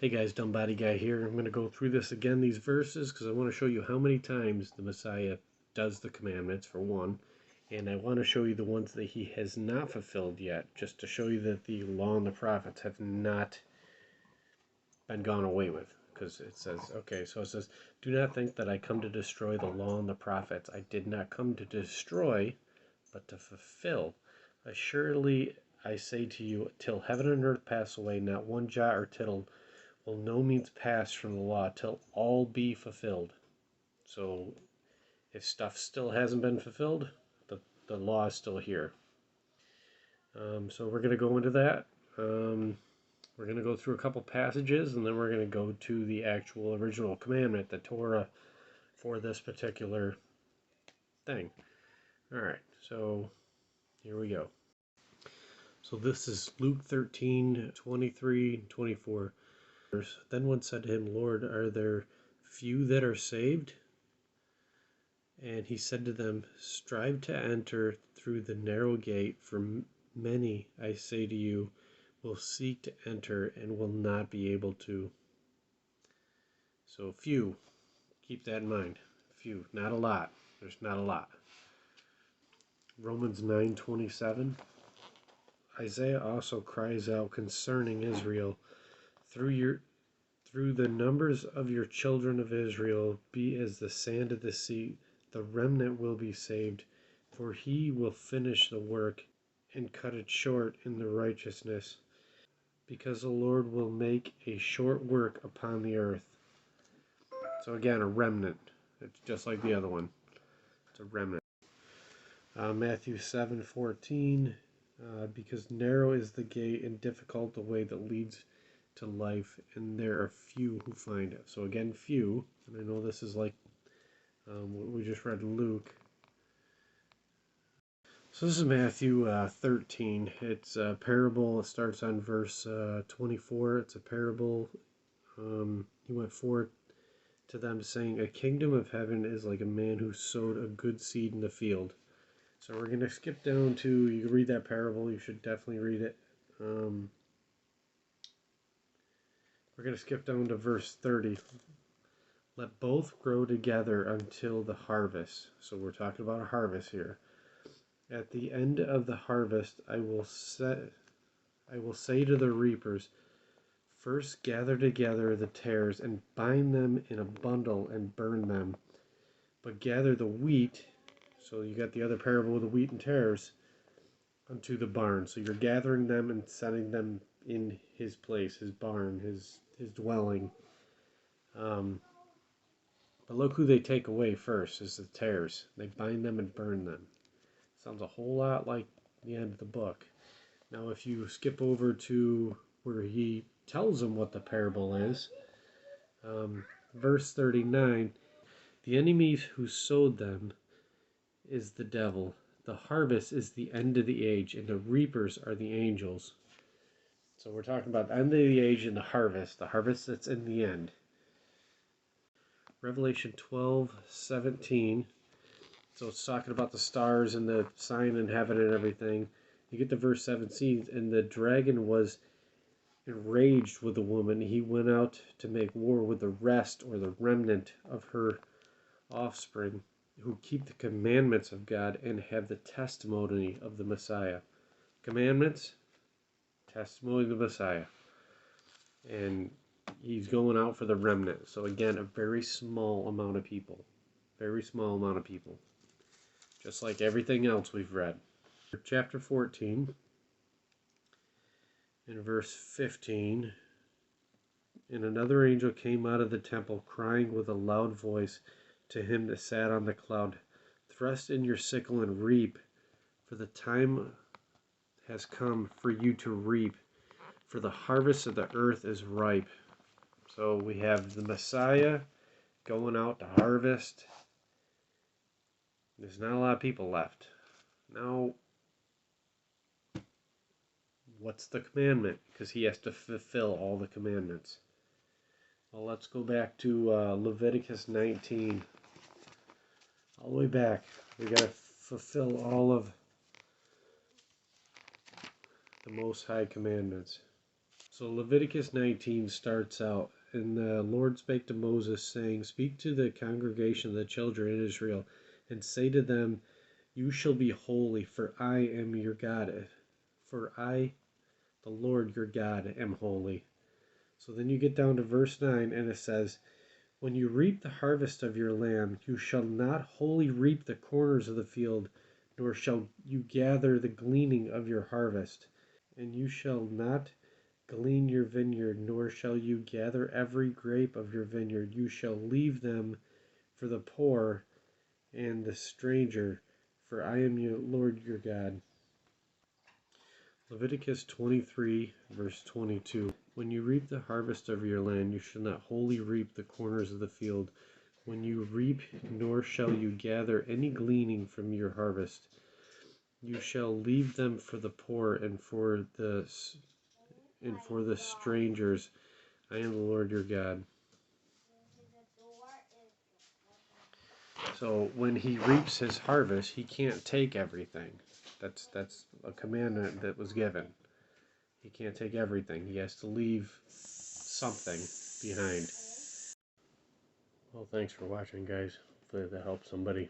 Hey guys, Dumb Body Guy here. I'm going to go through this again, these verses, because I want to show you how many times the Messiah does the commandments, for one. And I want to show you the ones that he has not fulfilled yet, just to show you that the law and the prophets have not been gone away with. Because it says, so it says, do not think that I come to destroy the law and the prophets. I did not come to destroy, but to fulfill. Assuredly, I say to you, till heaven and earth pass away, not one jot or tittle will no means pass from the law till all be fulfilled. So if stuff still hasn't been fulfilled, the law is still here. So we're going to go into that. We're going to go through a couple passages, and then we're going to go to the actual original commandment, the Torah, for this particular thing. All right, so here we go. So this is Luke 13:23-24. Then one said to him, Lord, are there few that are saved? And he said to them, strive to enter through the narrow gate, for many, I say to you, will seek to enter and will not be able to. So few, keep that in mind. Few, not a lot. There's not a lot. Romans 9:27. Isaiah also cries out concerning Israel, through the numbers of your children of Israel, be as the sand of the sea, the remnant will be saved, for he will finish the work and cut it short in the righteousness, because the Lord will make a short work upon the earth. So again, a remnant. It's just like the other one. It's a remnant. Matthew 7:14, because narrow is the gate and difficult the way that leads to life, and there are few who find it. So again, few, and I know this is like what we just read in Luke. So this is Matthew 13. It's a parable. It starts on verse 24. It's a parable. He went forth to them saying, a kingdom of heaven is like a man who sowed a good seed in the field. So we're going to skip down to, you can read that parable. You should definitely read it. We're going to skip down to verse 30. Let both grow together until the harvest. So we're talking about a harvest here. At the end of the harvest, I will say to the reapers, first gather together the tares and bind them in a bundle and burn them. But gather the wheat, so you got the other parable with the wheat and tares, unto the barn. So you're gathering them and setting them in his place, his barn, his dwelling. But look who they take away first, is the tares. They bind them and burn them. Sounds a whole lot like the end of the book. Now if you skip over to where he tells them what the parable is, verse 39, the enemies who sowed them is the devil. The harvest is the end of the age, and the reapers are the angels. So we're talking about the end of the age and the harvest that's in the end. Revelation 12:17. So it's talking about the stars and the sign in heaven and everything. You get to verse 17, and the dragon was enraged with the woman. He went out to make war with the rest, or the remnant of her offspring, who keep the commandments of God and have the testimony of the Messiah. Commandments, testimony of the Messiah. And he's going out for the remnant. So again, a very small amount of people. Very small amount of people. Just like everything else we've read. Chapter 14, in verse 15, and another angel came out of the temple, crying with a loud voice to him that sat on the cloud, thrust in your sickle and reap, for the time has come for you to reap, for the harvest of the earth is ripe. So we have the Messiah going out to harvest. There's not a lot of people left. Now, what's the commandment? Because he has to fulfill all the commandments. Well, let's go back to Leviticus 19. All the way back. We got to fulfill all of the Most High commandments. So Leviticus 19 starts out, and the Lord spake to Moses, saying, Speak to the congregation of the children of Israel, and say to them, You shall be holy, for I am your God. For I, the Lord your God, am holy. So then you get down to verse 9, and it says, When you reap the harvest of your land, you shall not wholly reap the corners of the field, nor shall you gather the gleaning of your harvest. And you shall not glean your vineyard, nor shall you gather every grape of your vineyard. You shall leave them for the poor and the stranger, for I am your Lord your God. Leviticus 23, verse 22. When you reap the harvest of your land, you shall not wholly reap the corners of the field. When you reap, nor shall you gather any gleaning from your harvest. You shall leave them for the poor and for the strangers. I am the Lord your God. So when he reaps his harvest, he can't take everything. That's a commandment that was given. He can't take everything. He has to leave something behind. Well, thanks for watching, guys. Hopefully that helps somebody.